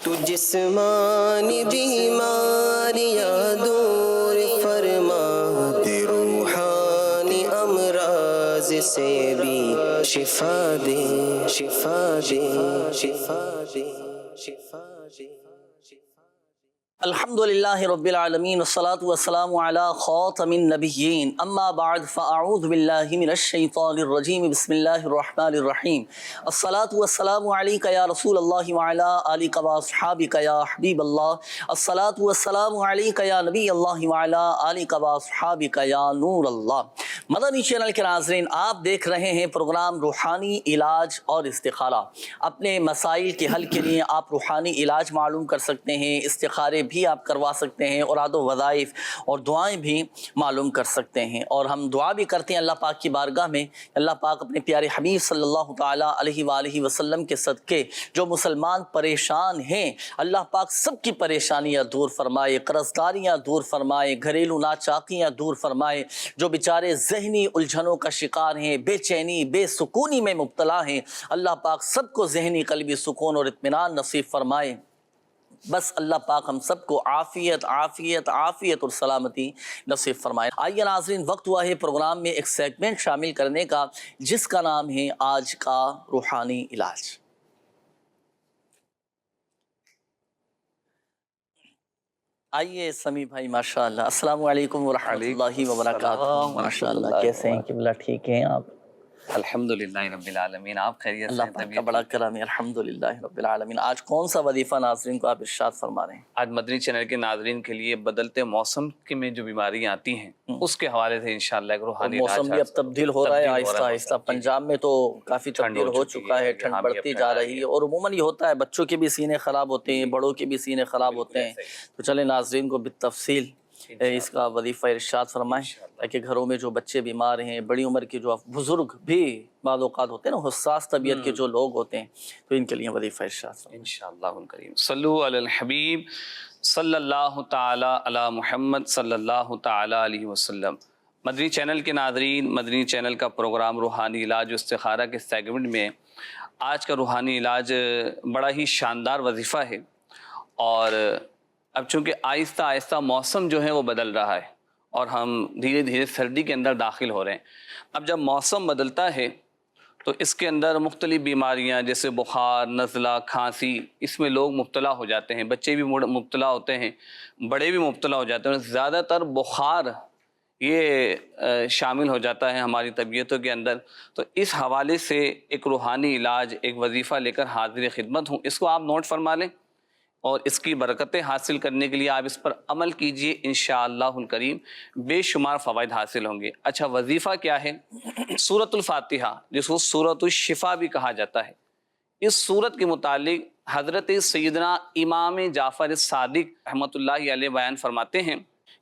تو جسمانی بیماریاں دور فرما دے، روحانی امراض سے بھی شفا دے، شفا دے، شفا دے، شفا دے۔ الحمدللہ رب العالمین والصلاة والسلام علی خاتم النبیین، اما بعد فاعوذ باللہ من الشیطان الرجیم، بسم اللہ الرحمن الرحیم۔ الصلاة والسلام علیک یا رسول اللہ وعلی آلک واصحابک یا حبیب اللہ، الصلاة والسلام علیک یا نبی اللہ وعلی آلک واصحابک یا نور اللہ۔ مدنی چینل کے ناظرین، آپ دیکھ رہے ہیں پروگرام روحانی علاج اور استخارہ۔ اپنے مسائل کے حل کے لیے آپ روحانی علاج معلوم کر سکتے ہیں، استخارے بھی آپ کروا سکتے ہیں، اوراد و وظائف اور دعائیں بھی معلوم کر سکتے ہیں، اور ہم دعا بھی کرتے ہیں اللہ پاک کی بارگاہ میں، اللہ پاک اپنے پیارے حبیب صلی اللہ تعالیٰ علیہ وآلہ وسلم کے صدقے جو مسلمان پریشان ہیں، اللہ پاک سب کی پریشانیاں دور فرمائے، قرضداریاں دور فرمائے، گھریلو ناچاکیاں دور فرمائے، جو بیچارے ذہنی الجھنوں کا شکار ہیں، بے چینی بے سکونی میں مبتلا ہیں، اللہ پاک سب کو ذہنی قلبی سکون اور اطمینان نصیب فرمائے۔ بس اللہ پاک ہم سب کو عافیت عافیت عافیت اور سلامتی نصیب فرمائے۔ آئیے ناظرین، وقت ہوا ہے پروگرام میں ایک سیگمنٹ شامل کرنے کا، جس کا نام ہے آج کا روحانی علاج۔ آئیے سمیع بھائی، ماشاءاللہ، السلام علیکم ورحمۃ اللہ وبرکاتہ۔ ماشاءاللہ، کیسے ہیں قبلہ؟ ٹھیک ہیں آپ؟ الحمدللہ رب العالمین، آپ خیریت سے؟ اللہ پاک کا بڑا کرم ہے، الحمدللہ رب العالمین۔ آج کون سا وظیفہ ناظرین کو آپ ارشاد فرما رہے ہیں؟ آج مدنی چینل کے ناظرین کے لیے بدلتے موسم میں جو بیماریاں آتی ہیں اس کے حوالے سے انشاءاللہ ایک روحانی علاج۔ موسم بھی اب تبدیل ہو رہا ہے آہستہ آہستہ، پنجاب میں تو کافی تبدیل ہو چکا ہے، ٹھنڈ بڑھتی جا رہی ہے، اور عموماً یہ ہوتا ہے بچوں کے بھی سینے خراب ہوتے ہیں، بڑوں کے بھی سینے خراب ہوتے ہیں۔ تو چلیں ناظرین کو بالتفصیل اس کا وظیفہ ارشاد فرمائیں، تاکہ گھروں میں جو بچے بیمار ہیں، بڑی عمر کے جو بزرگ بھی بعض اوقات ہوتے ہیں نا، حساس طبیعت کے جو لوگ ہوتے ہیں، تو ان کے لیے وظیفہ ارشاد فرمائیں۔ انشاءاللہ الکریم۔ صلو علی الحبیب صلی اللہ تعالی علی محمد صلی اللہ تعالی علیہ وسلم۔ مدنی چینل کے ناظرین، مدنی چینل کا پروگرام روحانی علاج و استخارہ کے سیگمنٹ میں آج کا روحانی علاج بڑا ہی شاندار وظیفہ ہے، اور اب چونکہ آہستہ آہستہ موسم جو ہے وہ بدل رہا ہے، اور ہم دھیرے دھیرے سردی کے اندر داخل ہو رہے ہیں۔ اب جب موسم بدلتا ہے تو اس کے اندر مختلف بیماریاں جیسے بخار، نزلہ، کھانسی، اس میں لوگ مبتلا ہو جاتے ہیں، بچے بھی مبتلا ہوتے ہیں، بڑے بھی مبتلا ہو جاتے ہیں۔ زیادہ تر بخار یہ شامل ہو جاتا ہے ہماری طبیعتوں کے اندر۔ تو اس حوالے سے ایک روحانی علاج، ایک وظیفہ لے کر حاضر خدمت ہوں، اس کو آپ نوٹ فرما لیں، اور اس کی برکتیں حاصل کرنے کے لیے آپ اس پر عمل کیجئے، انشاءاللہ الکریم بے شمار فوائد حاصل ہوں گے۔ اچھا، وظیفہ کیا ہے؟ سورۃ الفاتحہ، جس کو سورۃ الشفا بھی کہا جاتا ہے، اس سورت کے متعلق حضرت سیدنا امام جعفر صادق رحمۃ اللہ علیہ بیان فرماتے ہیں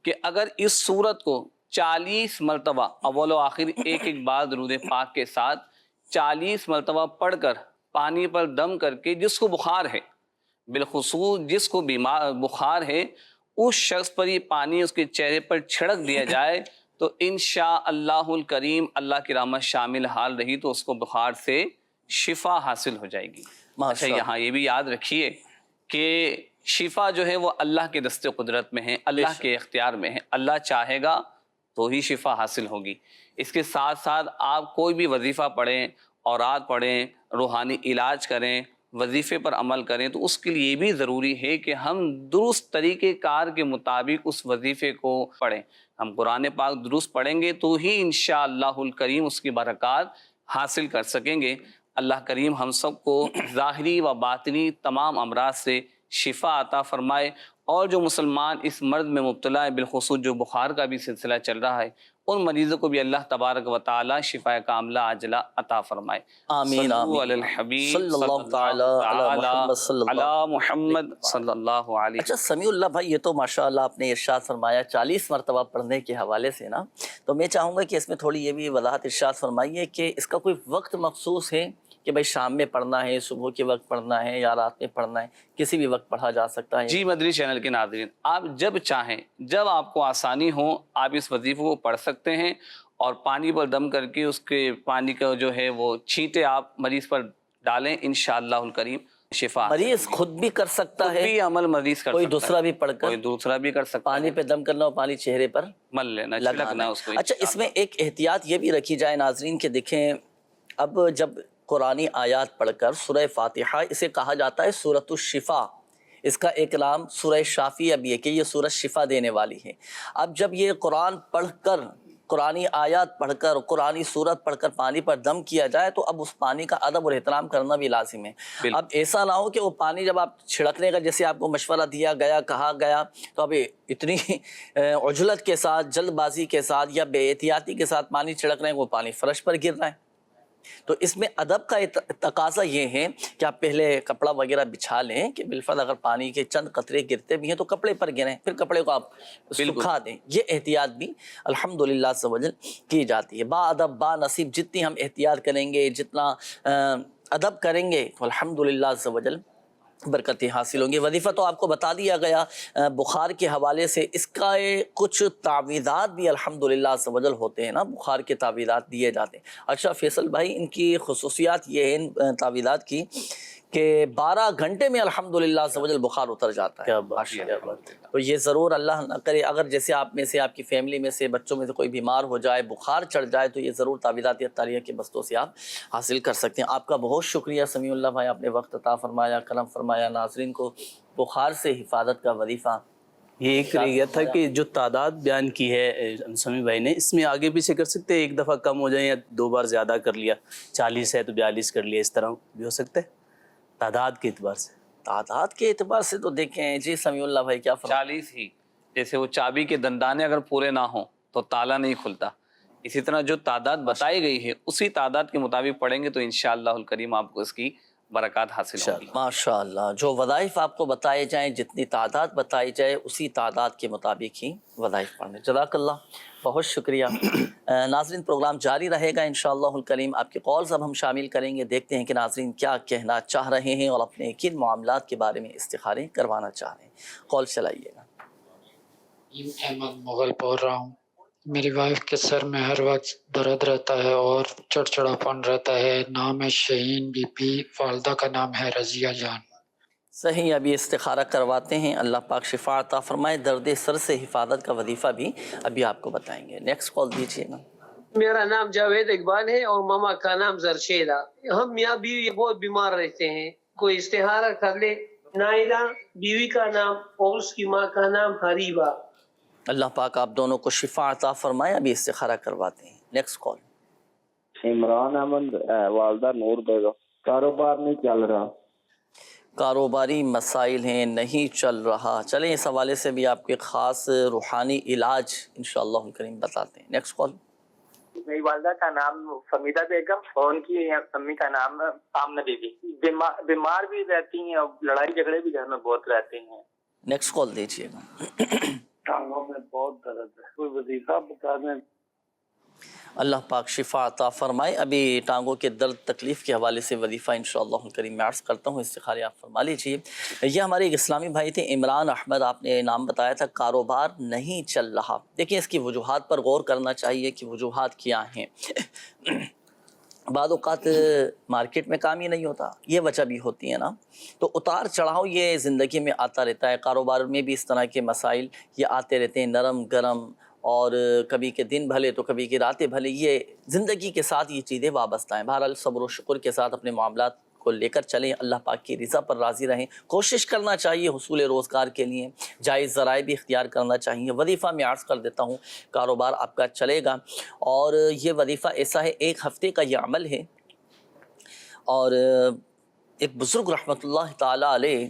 کہ اگر اس سورت کو 40 مرتبہ اول و آخر ایک بار درود پاک کے ساتھ 40 مرتبہ پڑھ کر پانی پر دم کر کے، جس کو بخار ہے، بالخصوص جس کو بخار ہے، اس شخص پر یہ پانی اس کے چہرے پر چھڑک دیا جائے تو انشاءاللہ الکریم اللہ کی رحمت شامل حال رہی تو اس کو بخار سے شفا حاصل ہو جائے گی۔ اچھا، یہاں یہ بھی یاد رکھیے کہ شفا جو ہے وہ اللہ کے دست قدرت میں ہے، اللہ کے اختیار میں ہے، اللہ چاہے گا تو ہی شفا حاصل ہوگی۔ اس کے ساتھ ساتھ آپ کوئی بھی وظیفہ پڑھیں، اوراد پڑھیں، روحانی علاج کریں، وظیفے پر عمل کریں، تو اس کے لیے یہ بھی ضروری ہے کہ ہم درست طریقہ کار کے مطابق اس وظیفے کو پڑھیں۔ ہم قرآن پاک درست پڑھیں گے تو ہی انشاءاللہ الکریم اس کی برکات حاصل کر سکیں گے۔ اللہ کریم ہم سب کو ظاہری و باطنی تمام امراض سے شفا عطا فرمائے، اور جو مسلمان اس مرض میں مبتلا ہے، بالخصوص جو بخار کا بھی سلسلہ چل رہا ہے، ان مریضوں کو بھی اللہ تبارک و تعالی شفا کاملہ عاجلہ عطا فرمائے۔ آمین صلو علی آمین، الحبیب صلی اللہ تعالی علی محمد صلی اللہ علیہ۔ اچھا سمیع اللہ بھائی، یہ تو ماشاءاللہ آپ نے ارشاد فرمایا 40 مرتبہ پڑھنے کے حوالے سے نا، تو میں چاہوں گا کہ اس میں تھوڑی یہ بھی وضاحت ارشاد فرمائیے کہ اس کا کوئی وقت مخصوص ہے کہ بھائی شام میں پڑھنا ہے، صبح کے وقت پڑھنا ہے، یا رات میں پڑھنا ہے، کسی بھی وقت پڑھا جا سکتا ہے؟ جی، مدنی چینل کے ناظرین، آپ جب چاہیں، جب آپ کو آسانی ہو، آپ اس وظیفے کو پڑھ سکتے ہیں، اور پانی پر دم کر کے اس کے پانی کا جو ہے وہ چھینٹے آپ مریض پر ڈالیں انشاءاللہ الکریم۔ شفا مریض خود بھی کر سکتا خود ہے، بھی عمل مریض کر کوئی سکتا دوسرا ہے، بھی پڑھ کر کوئی دوسرا بھی کر سکتا پانی ہے، پہ دم کرنا اور پانی چہرے پر مل لینا، لگانا چھڑکنا اس کو ہے۔ اچھا، اس میں ایک احتیاط یہ بھی رکھی جائے ناظرین کہ دیکھیں، اب جب قرآنی آیات پڑھ کر سورہ فاتحہ، اسے کہا جاتا ہے سورۃ الشفا، اس کا ایک نام سورہ شافی اب یہ کہ یہ سورۃ شفا دینے والی ہے۔ اب جب یہ قرآن پڑھ کر، قرآنی آیات پڑھ کر، قرآنی سورت پڑھ کر پانی پر دم کیا جائے تو اب اس پانی کا ادب اور احترام کرنا بھی لازم ہے۔ بالکل۔ اب ایسا نہ ہو کہ وہ پانی جب آپ چھڑکنے کا جیسے آپ کو مشورہ دیا گیا، کہا گیا، تو اب اتنی عجلت کے ساتھ، جلد بازی کے ساتھ یا بے احتیاطی کے ساتھ پانی چھڑک رہے ہیں، وہ پانی فرش پر گر رہا ہے۔ تو اس میں ادب کا تقاضا یہ ہے کہ آپ پہلے کپڑا وغیرہ بچھا لیں کہ بالفرض اگر پانی کے چند قطرے گرتے بھی ہیں تو کپڑے پر گریں، پھر کپڑے کو آپ سکھا دیں۔ یہ احتیاط بھی الحمدللہ عز و جل کی جاتی ہے۔ با ادب با نصیب، جتنی ہم احتیاط کریں گے، جتنا ادب کریں گے تو الحمدللہ عز و جل برکتیں حاصل ہوں گی۔ وظیفہ تو آپ کو بتا دیا گیا بخار کے حوالے سے، اس کا کچھ تعویذات بھی الحمدللہ عز و جل ہوتے ہیں نا، بخار کے تعویذات دیے جاتے ہیں۔ اچھا فیصل بھائی، ان کی خصوصیات یہ ہے ان تعویذات کی کہ 12 گھنٹے میں الحمدللہ عز و جل بخار اتر جاتا ہے۔ کیا بات ہے۔ تو یہ ضرور اللہ نہ کرے اگر جیسے آپ میں سے، آپ کی فیملی میں سے، بچوں میں سے کوئی بیمار ہو جائے، بخار چڑھ جائے، تو یہ ضرور تعویذات اطاریہ کے بستوں سے آپ حاصل کر سکتے ہیں۔ آپ کا بہت شکریہ سمیع اللہ بھائی، آپ نے وقت عطا فرمایا، کرم فرمایا، ناظرین کو بخار سے حفاظت کا وظیفہ۔ یہ ایک رہ گیا تھا کہ جو تعداد بیان کی ہے سمیع بھائی نے، اس میں آگے پیچھے کر سکتے ہیں، ایک دفعہ کم ہو جائیں یا 2 بار زیادہ کر لیا، 40 ہے تو 42 کر لیا، اس طرح بھی ہو سکتا ہے تعداد کے اعتبار سے؟ تعداد کے اعتبار سے تو دیکھیں جی سمیع اللہ بھائی کیا فرمائیں؟ 40 ہی، جیسے وہ چابی کے دندانے اگر پورے نہ ہوں تو تالا نہیں کھلتا، اسی طرح جو تعداد بتائی گئی ہے اسی تعداد کے مطابق پڑھیں گے تو انشاءاللہ الکریم آپ کو اس کی برکات حاصل ہوگی۔ ماشاء اللہ، جو وظائف آپ کو بتائے جائیں، جتنی تعداد بتائی جائے، اسی تعداد کے مطابق ہی وظائف پڑھنے۔ جزاک اللہ، بہت شکریہ۔ ناظرین، پروگرام جاری رہے گا انشاءاللہ الکریم۔ آپ کے کالز اب ہم شامل کریں گے، دیکھتے ہیں کہ ناظرین کیا کہنا چاہ رہے ہیں اور اپنے کن معاملات کے بارے میں استخارے کروانا چاہ رہے ہیں۔ کال چلائیے گا۔ احمد مغل بول رہا ہوں۔ میری وائف کے سر میں ہر وقت درد رہتا ہے اور چڑچڑاپن رہتا ہے۔ نام ہے شہین بی بی، والدہ کا نام ہے رضیہ جان۔ صحیح، ابھی استخارہ کرواتے ہیں، اللہ پاک شفا عطا فرمائے۔ درد سر سے حفاظت کا وظیفہ بھی ابھی آپ کو بتائیں گے۔ نیکسٹ کال دیجیے گا۔ میرا نام جاوید اقبال ہے اور ماما کا نام زرشیدہ۔ ہم میاں بیوی بہت بیمار رہتے ہیں، کوئی استخارہ کر لے۔ نائلہ بیوی کا نام اور اس کی ماں کا نام حریبہ۔ اللہ پاک آپ دونوں کو شفا عطا فرمائے، ابھی استخارہ کرواتے ہیں۔ Next call. عمران احمد، والدہ نور بیگم۔ کاروبار نہیں چل رہا، کاروباری مسائل ہیں، نہیں چل رہا۔ چلیں اس حوالے سے بھی آپ کے خاص روحانی علاج انشاءاللہ الکریم بتاتے ہیں۔ Next call. میری والدہ کا نام فمیدہ بیگم اور ان کی امی کا نام آمنہ بی بی۔ بیمار بھی رہتی ہیں اور لڑائی جھگڑے بھی گھر میں بہت رہتے ہیں۔ نیکسٹ کال دیجیے گا۔ ٹانگوں میں بہت درد ہے، کوئی وظیفہ بتا دیں۔ اللہ پاک شفا عطا فرمائے۔ ابھی ٹانگوں کے درد تکلیف کے حوالے سے وظیفہ انشاءاللہ الکریم میں عرض کرتا ہوں، استخارے آپ فرما لیجیے۔ یہ ہمارے ایک اسلامی بھائی تھے عمران احمد، آپ نے نام بتایا تھا، کاروبار نہیں چل رہا۔ دیکھیں اس کی وجوہات پر غور کرنا چاہیے کہ وجوہات کیا ہیں۔ بعض اوقات مارکیٹ میں کام ہی نہیں ہوتا، یہ وجہ بھی ہوتی ہے نا۔ تو اتار چڑھاؤ یہ زندگی میں آتا رہتا ہے، کاروبار میں بھی اس طرح کے مسائل یہ آتے رہتے ہیں، نرم گرم، اور کبھی کے دن بھلے تو کبھی کی راتیں بھلے، یہ زندگی کے ساتھ یہ چیزیں وابستہ ہیں۔ بہرحال صبر و شکر کے ساتھ اپنے معاملات کو لے کر چلیں، اللہ پاک کی رضا پر راضی رہیں، کوشش کرنا چاہیے حصول روزگار کے لیے، جائز ذرائع بھی اختیار کرنا چاہیے۔ وظیفہ میں عرض کر دیتا ہوں، کاروبار آپ کا چلے گا، اور یہ وظیفہ ایسا ہے 1 ہفتے کا یہ عمل ہے۔ اور ایک بزرگ رحمۃ اللہ تعالیٰ علیہ،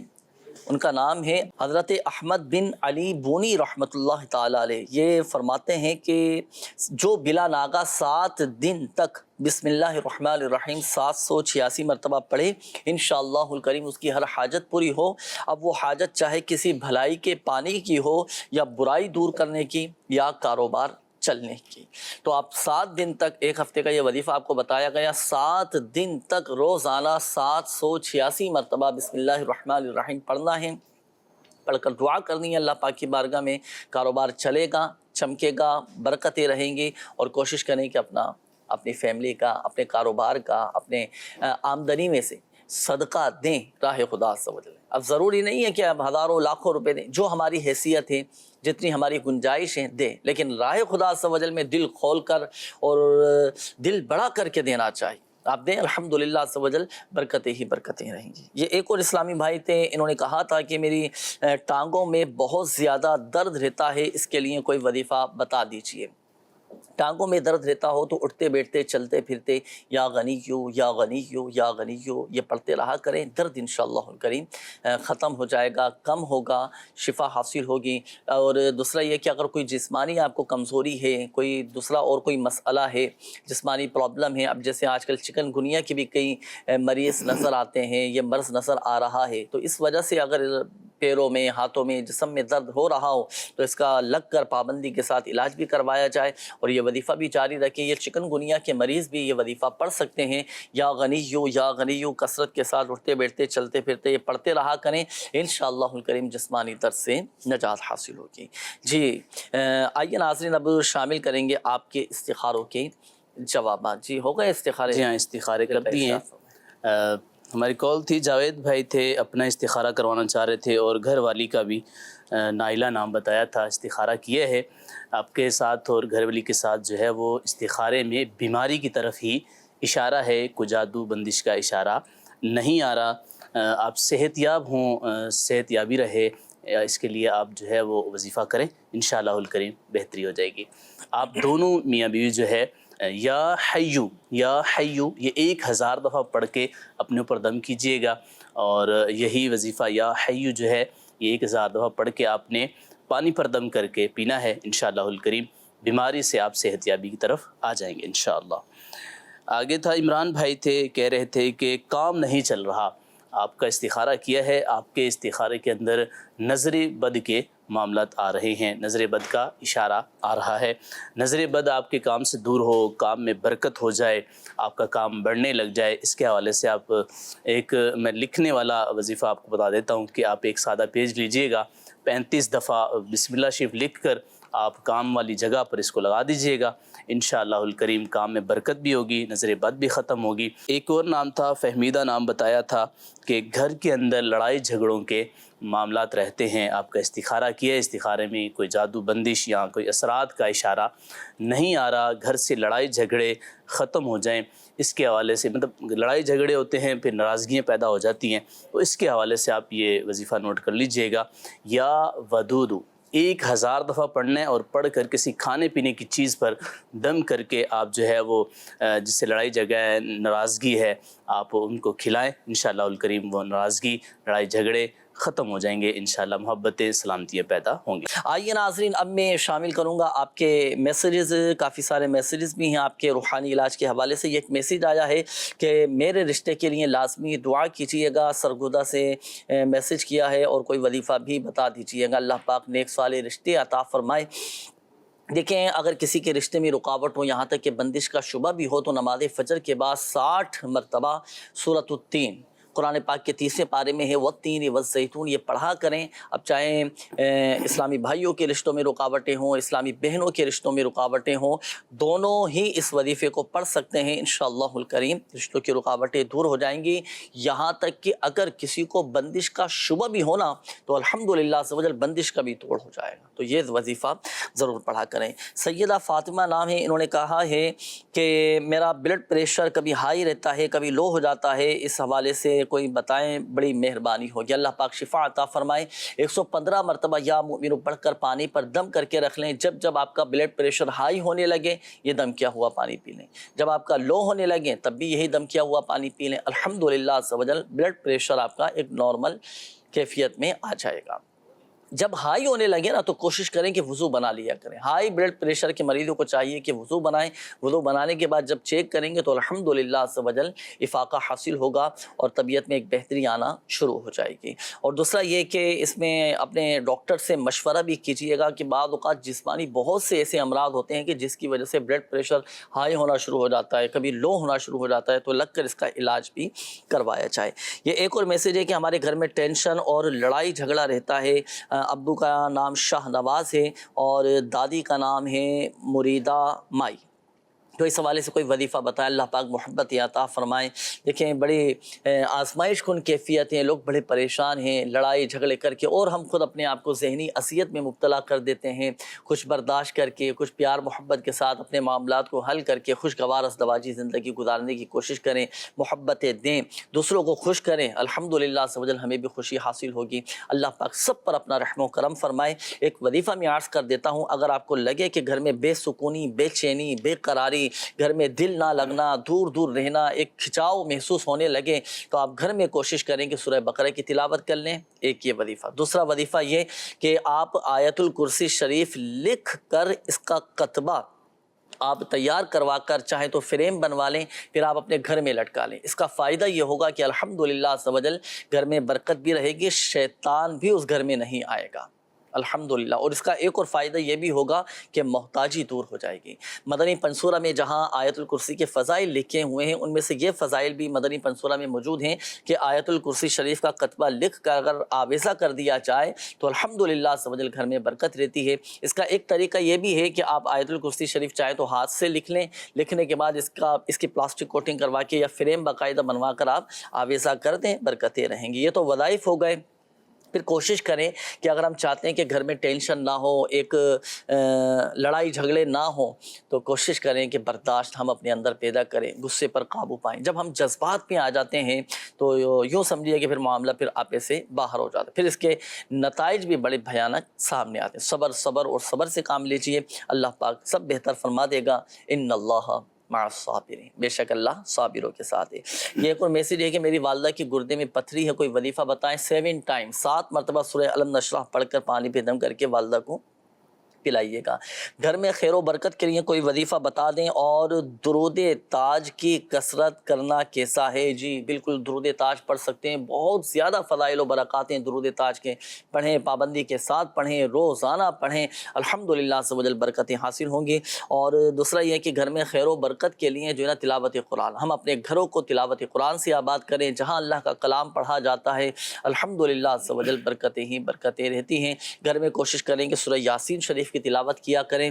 ان کا نام ہے حضرت احمد بن علی بونی رحمۃ اللہ تعالیٰ علیہ، یہ فرماتے ہیں کہ جو بلا ناغہ 7 دن تک بسم اللہ الرحمن الرحیم 786 مرتبہ پڑھے، انشاءاللہ الکریم اس کی ہر حاجت پوری ہو۔ اب وہ حاجت چاہے کسی بھلائی کے پانے کی ہو، یا برائی دور کرنے کی، یا کاروبار چلنے کی۔ تو آپ 7 دن تک، 1 ہفتے کا یہ وظیفہ آپ کو بتایا گیا، 7 دن تک روزانہ 786 مرتبہ بسم اللہ الرحمن الرحیم پڑھنا ہے، پڑھ کر دعا کرنی ہے اللہ پاک کی بارگاہ میں۔ کاروبار چلے گا، چمکے گا، برکتیں رہیں گی، اور کوشش کریں کہ اپنی فیملی کا، اپنے کاروبار کا، اپنے آمدنی میں سے صدقہ دیں راہ خدا عز و جل۔ اب ضروری نہیں ہے کہ اب ہزاروں لاکھوں روپے دیں، جو ہماری حیثیت ہے، جتنی ہماری گنجائش ہے دیں، لیکن راہ خدا عز و جل میں دل کھول کر اور دل بڑا کر کے دینا چاہیے۔ آپ دیں، الحمدللہ عز و جل برکتیں ہی برکتیں رہیں گی۔ یہ ایک اور اسلامی بھائی تھے، انہوں نے کہا تھا کہ میری ٹانگوں میں بہت زیادہ درد رہتا ہے، اس کے لیے کوئی وظیفہ بتا دیجیے۔ ٹانگوں میں درد رہتا ہو تو اٹھتے بیٹھتے چلتے پھرتے یا غنیو یا غنیو یا غنیو یہ پڑھتے رہا کریں، درد انشاءاللہ الکریم ختم ہو جائے گا، کم ہوگا، شفا حاصل ہوگی۔ اور دوسرا یہ کہ اگر کوئی جسمانی آپ کو کمزوری ہے، کوئی دوسرا اور کوئی مسئلہ ہے، جسمانی پرابلم ہے، اب جیسے آج کل چکن گنیا کے بھی کئی مریض نظر آتے ہیں، یہ مرض نظر آ رہا ہے، تو اس وجہ سے اگر پیروں میں، ہاتھوں میں، جسم میں درد ہو رہا ہو تو اس کا لگ کر پابندی کے ساتھ علاج بھی کروایا جائے اور یہ وظیفہ بھی جاری رکھیں۔ یہ چکن گنیا کے مریض بھی یہ وظیفہ پڑھ سکتے ہیں، یا غنیو کثرت کے ساتھ اٹھتے بیٹھتے چلتے پھرتے یہ پڑھتے رہا کریں، انشاءاللہ الکریم جسمانی درد سے نجات حاصل ہوگی۔ جی آئیے ناظرین، اب شامل کریں گے آپ کے استخاروں کے جوابات۔ جی ہو گئے استخارے؟ جی ہاں، استخارے کر دی ہیں۔ ہماری کال تھی، جاوید بھائی تھے، اپنا استخارہ کروانا چاہ رہے تھے اور گھر والی کا بھی نائلہ نام بتایا تھا، استخارہ کیا ہے آپ کے ساتھ اور گھر والی کے ساتھ جو ہے وہ استخارے میں بیماری کی طرف ہی اشارہ ہے، کوئی جادو بندش کا اشارہ نہیں آ رہا۔ آپ صحت یاب ہوں، صحت یابی رہے، اس کے لیے آپ جو ہے وہ وظیفہ کریں، انشاءاللہ الکریم بہتری ہو جائے گی۔ آپ دونوں میاں بیوی جو ہے یا حیو یہ 1000 دفعہ پڑھ کے اپنے اوپر دم کیجئے گا، اور یہی وظیفہ یا حیو جو ہے یہ 1000 دفعہ پڑھ کے آپ نے پانی پر دم کر کے پینا ہے، انشاءاللہ الکریم بیماری سے آپ صحت یابی کی طرف آ جائیں گے انشاءاللہ۔ آگے تھا عمران بھائی تھے، کہہ رہے تھے کہ کام نہیں چل رہا، آپ کا استخارہ کیا ہے، آپ کے استخارے کے اندر نظر بد کے معاملات آ رہے ہیں، نظر بد کا اشارہ آ رہا ہے، نظر بد آپ کے کام سے دور ہو، کام میں برکت ہو جائے، آپ کا کام بڑھنے لگ جائے، اس کے حوالے سے آپ میں لکھنے والا وظیفہ آپ کو بتا دیتا ہوں کہ آپ ایک سادہ پیج لیجئے گا، 35 دفعہ بسم اللہ شریف لکھ کر آپ کام والی جگہ پر اس کو لگا دیجئے گا، انشاءاللہ الکریم کام میں برکت بھی ہوگی، نظر بد بھی ختم ہوگی۔ ایک اور نام تھا، فہمیدہ نام بتایا تھا کہ گھر کے اندر لڑائی جھگڑوں کے معاملات رہتے ہیں، آپ کا استخارہ کیا ہے، استخارے میں کوئی جادو بندش یا کوئی اثرات کا اشارہ نہیں آ رہا، گھر سے لڑائی جھگڑے ختم ہو جائیں، اس کے حوالے سے مطلب لڑائی جھگڑے ہوتے ہیں پھر ناراضگیاں پیدا ہو جاتی ہیں، تو اس کے حوالے سے آپ یہ وظیفہ نوٹ کر لیجئے گا۔ یا ودودو 1000 دفعہ پڑھنا ہے اور پڑھ کر کسی کھانے پینے کی چیز پر دم کر کے آپ جو ہے وہ جس سے لڑائی جھگڑا ہے، ناراضگی ہے، آپ ان کو کھلائیں، انشاءاللہ الکریم وہ ناراضگی، لڑائی جھگڑے ختم ہو جائیں گے، انشاءاللہ محبتیں، سلامتیاں پیدا ہوں گی۔ آئیے ناظرین، اب میں شامل کروں گا آپ کے میسیجز، کافی سارے میسیجز بھی ہیں آپ کے روحانی علاج کے حوالے سے۔ یہ ایک میسیج آیا ہے کہ میرے رشتے کے لیے لازمی دعا کیجیے گا، سرگودہ سے میسیج کیا ہے، اور کوئی وظیفہ بھی بتا دیجیے گا، اللہ پاک نیک صالح رشتے عطا فرمائے۔ دیکھیں، اگر کسی کے رشتے میں رکاوٹ ہو، یہاں تک کہ بندش کا شبہ بھی ہو، تو نماز فجر کے بعد 60 مرتبہ سورۃ التین قرآن پاک کے 30ویں پارے میں ہے، والتین والزیتون، یہ پڑھا کریں۔ اب چاہے اسلامی بھائیوں کے رشتوں میں رکاوٹیں ہوں، اسلامی بہنوں کے رشتوں میں رکاوٹیں ہوں، دونوں ہی اس وظیفے کو پڑھ سکتے ہیں، انشاءاللہ الکریم رشتوں کی رکاوٹیں دور ہو جائیں گی۔ یہاں تک کہ اگر کسی کو بندش کا شبہ بھی ہونا تو الحمدللہ عز و جل بندش کا بھی توڑ ہو جائے گا، تو یہ وظیفہ ضرور پڑھا کریں۔ سیدہ فاطمہ نام ہے، انہوں نے کہا ہے کہ میرا بلڈ پریشر کبھی ہائی رہتا ہے، کبھی لو ہو جاتا ہے، اس حوالے سے کوئی بتائیں، بڑی مہربانی ہوگی، اللہ پاک شفا عطا فرمائے۔ 115 مرتبہ یا مومنو پڑھ کر پانی پر دم کر کے رکھ لیں، جب آپ کا بلڈ پریشر ہائی ہونے لگے یہ دم کیا ہوا پانی پی لیں، جب آپ کا لو ہونے لگے تب بھی یہی دم کیا ہوا پانی پی لیں، الحمدللہ عز و جل بلڈ پریشر آپ کا ایک نارمل کیفیت میں آ جائے گا۔ جب ہائی ہونے لگے نا تو کوشش کریں کہ وضو بنا لیا کریں، ہائی بلڈ پریشر کے مریضوں کو چاہیے کہ وضو بنائیں، وضو بنانے کے بعد جب چیک کریں گے تو الحمدللہ عز و جل افاقہ حاصل ہوگا اور طبیعت میں ایک بہتری آنا شروع ہو جائے گی۔ اور دوسرا یہ کہ اس میں اپنے ڈاکٹر سے مشورہ بھی کیجیے گا کہ بعض اوقات جسمانی بہت سے ایسے امراض ہوتے ہیں کہ جس کی وجہ سے بلڈ پریشر ہائی ہونا شروع ہو جاتا ہے، کبھی لو ہونا شروع ہو جاتا ہے، تو لگ کر اس کا علاج بھی کروایا جائے۔ یہ ایک اور میسیج ہے کہ ہمارے گھر میں ٹینشن اور لڑائی جھگڑا رہتا ہے، ابو کا نام شاہ نواز ہے اور دادی کا نام ہے مریدہ مائی۔ تو اس حوالے سے کوئی وظیفہ بتائے، اللہ پاک محبت عطا فرمائیں۔ دیکھیں بڑی آزمائش کن کیفیت ہیں، لوگ بڑے پریشان ہیں لڑائی جھگڑے کر کے، اور ہم خود اپنے آپ کو ذہنی اذیت میں مبتلا کر دیتے ہیں۔ کچھ برداشت کر کے، کچھ پیار محبت کے ساتھ اپنے معاملات کو حل کر کے خوشگوار ازدواجی زندگی گزارنے کی کوشش کریں، محبتیں دیں، دوسروں کو خوش کریں، الحمدللہ عز و جل ہمیں بھی خوشی حاصل ہوگی۔ اللہ پاک سب پر اپنا رحم و کرم فرمائے۔ ایک وظیفہ میں عرض کر دیتا ہوں، اگر آپ کو لگے کہ گھر میں بے سکونی، بے چینی، بے قراری، گھر میں دل نہ لگنا، دور دور رہنا، ایک کھچاؤ محسوس ہونے لگے، تو آپ گھر میں کوشش کریں کہ سورہ بقرہ کی تلاوت کر لیں، ایک یہ وظیفہ۔ دوسرا وظیفہ یہ کہ آپ آیت الکرسی شریف لکھ کر اس کا کتبہ آپ تیار کروا کر چاہے تو فریم بنوا لیں، پھر آپ اپنے گھر میں لٹکا لیں۔ اس کا فائدہ یہ ہوگا کہ الحمدللہ عز و جل گھر میں برکت بھی رہے گی، شیطان بھی اس گھر میں نہیں آئے گا الحمدللہ۔ اور اس کا ایک اور فائدہ یہ بھی ہوگا کہ محتاجی دور ہو جائے گی۔ مدنی پنصورہ میں جہاں آیت الکرسی کے فضائل لکھے ہوئے ہیں، ان میں سے یہ فضائل بھی مدنی پنصورہ میں موجود ہیں کہ آیت الکرسی شریف کا کتبہ لکھ کر اگر آویزہ کر دیا جائے تو الحمدللہ عز و جل گھر میں برکت رہتی ہے۔ اس کا ایک طریقہ یہ بھی ہے کہ آپ آیت الکرسی شریف چاہے تو ہاتھ سے لکھ لیں، لکھنے کے بعد اس کی پلاسٹک کوٹنگ کروا کے یا فریم باقاعدہ بنوا کر آپ آویزہ کر دیں، برکتیں رہیں گی۔ یہ تو وظائف ہو گئے۔ پھر کوشش کریں کہ اگر ہم چاہتے ہیں کہ گھر میں ٹینشن نہ ہو، ایک لڑائی جھگڑے نہ ہوں، تو کوشش کریں کہ برداشت ہم اپنے اندر پیدا کریں، غصے پر قابو پائیں۔ جب ہم جذبات میں آ جاتے ہیں تو یوں سمجھیے کہ پھر معاملہ پھر آپے سے باہر ہو جاتا ہے، پھر اس کے نتائج بھی بڑے بھیانک سامنے آتے ہیں۔ صبر اور صبر سے کام لیجئے، اللہ پاک سب بہتر فرما دے گا۔ ان اللہ مع الصابرین، بے شک اللہ صابروں کے ساتھ ہے۔ یہ ایک اور میسیج ہے کہ میری والدہ کی گردے میں پتھری ہے، کوئی وظیفہ بتائیں۔ 7 مرتبہ سورہ الم نشرح پڑھ کر پانی پہ دم کر کے والدہ کو پلائیے گا۔ گھر میں خیر و برکت کے لیے کوئی وظیفہ بتا دیں، اور درود تاج کی کثرت کرنا کیسا ہے؟ جی بالکل درود تاج پڑھ سکتے ہیں، بہت زیادہ فضائل و برکات ہیں درود تاج کے، پڑھیں، پابندی کے ساتھ پڑھیں، روزانہ پڑھیں، الحمدللہ عز و جل برکتیں حاصل ہوں گی۔ اور دوسرا یہ کہ گھر میں خیر و برکت کے لیے جو ہے نا تلاوت قرآن، ہم اپنے گھروں کو تلاوت قرآن سے آباد کریں، جہاں اللہ کا کلام پڑھا جاتا ہے الحمدللہ عز و جل برکتیں ہی برکتیں رہتی ہیں۔ گھر میں کوشش کریں کہ سورہ یاسین شریف کی تلاوت کیا کریں۔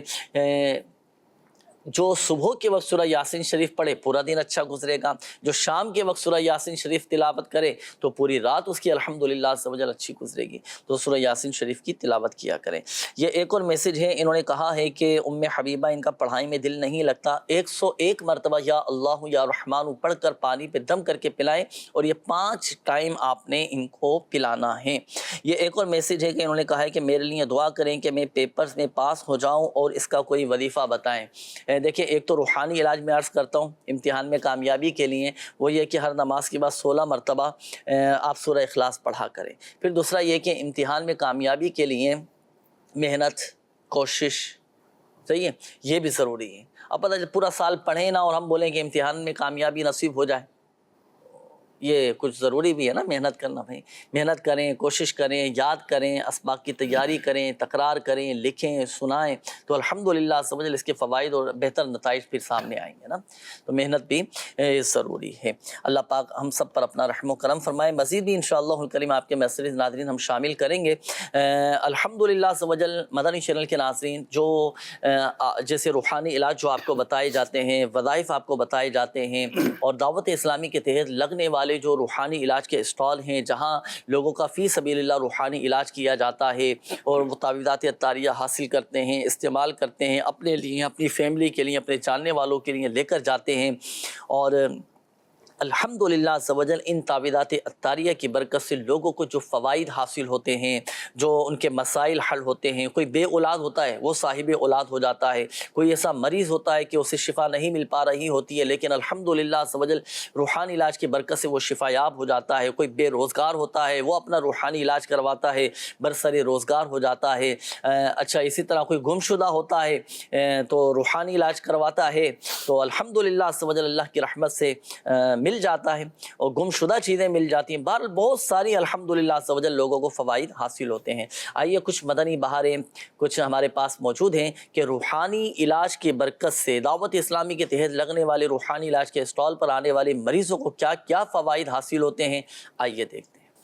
جو صبح کے وقت سورہ یاسین شریف پڑھے پورا دن اچھا گزرے گا، جو شام کے وقت سورہ یاسین شریف تلاوت کرے تو پوری رات اس کی الحمدللہ عز و جل اچھی گزرے گی۔ تو سورہ یاسین شریف کی تلاوت کیا کریں۔ یہ ایک اور میسج ہے، انہوں نے کہا ہے کہ ام حبیبہ ان کا پڑھائی میں دل نہیں لگتا، 101 مرتبہ یا اللہ یا رحمان پڑھ کر پانی پہ دم کر کے پلائیں، اور یہ 5 ٹائم آپ نے ان کو پلانا ہے۔ یہ ایک اور میسج ہے کہ انہوں نے کہا ہے کہ میرے لیے دعا کریں کہ میں پیپرز میں پاس ہو جاؤں، اور اس کا کوئی وظیفہ بتائیں۔ دیکھیں ایک تو روحانی علاج میں عرض کرتا ہوں امتحان میں کامیابی کے لیے، وہ یہ کہ ہر نماز کے بعد 16 مرتبہ آپ سورہ اخلاص پڑھا کریں۔ پھر دوسرا یہ کہ امتحان میں کامیابی کے لیے محنت، کوشش، صحیح ہے، یہ بھی ضروری ہے۔ اب پتہ پورا سال پڑھیں نا اور ہم بولیں کہ امتحان میں کامیابی نصیب ہو جائے، یہ کچھ ضروری بھی ہے نا، محنت کرنا بھائی، محنت کریں، کوشش کریں، یاد کریں، اسباق کی تیاری کریں، تکرار کریں، لکھیں، سنائیں، تو الحمدللہ عز و جل اس کے فوائد اور بہتر نتائج پھر سامنے آئیں گے نا۔ تو محنت بھی ضروری ہے۔ اللہ پاک ہم سب پر اپنا رحم و کرم فرمائے۔ مزید بھی انشاءاللہ الکریم آپ کے میسیج ناظرین ہم شامل کریں گے۔ الحمدللہ عز و جل مدنی چینل کے ناظرین، جو جیسے روحانی علاج جو آپ کو بتائے جاتے ہیں، وظائف آپ کو بتائے جاتے ہیں، اور دعوت اسلامی کے تحت لگنے والے جو روحانی علاج کے اسٹال ہیں، جہاں لوگوں کا فی سبیل اللہ روحانی علاج کیا جاتا ہے، اور وہ تعویذات عطاریہ حاصل کرتے ہیں، استعمال کرتے ہیں، اپنے لیے، اپنی فیملی کے لیے، اپنے جاننے والوں کے لیے لے کر جاتے ہیں، اور الحمدللہ عز و جل ان تعویذات عطاریہ کی برکت سے لوگوں کو جو فوائد حاصل ہوتے ہیں، جو ان کے مسائل حل ہوتے ہیں، کوئی بے اولاد ہوتا ہے وہ صاحب اولاد ہو جاتا ہے، کوئی ایسا مریض ہوتا ہے کہ اسے شفا نہیں مل پا رہی ہوتی ہے، لیکن الحمدللہ عز و جل روحانی علاج کی برکت سے وہ شفا یاب ہو جاتا ہے، کوئی بے روزگار ہوتا ہے وہ اپنا روحانی علاج کرواتا ہے، برسر روزگار ہو جاتا ہے۔ اچھا اسی طرح کوئی گم شدہ ہوتا ہے تو روحانی علاج کرواتا ہے، تو الحمدللہ عز و جل اللہ کی رحمت سے مل جاتا ہے، اور گم شدہ چیزیں مل جاتی ہیں۔ بہرحال بہت ساری الحمدللہ عز و جل لوگوں کو فوائد حاصل ہوتے ہیں۔ آئیے کچھ مدنی بہاریں کچھ ہمارے پاس موجود ہیں کہ روحانی علاج کی برکت سے دعوت اسلامی کے تحت لگنے والے روحانی علاج کے اسٹال پر آنے والے مریضوں کو کیا کیا فوائد حاصل ہوتے ہیں، آئیے دیکھتے ہیں۔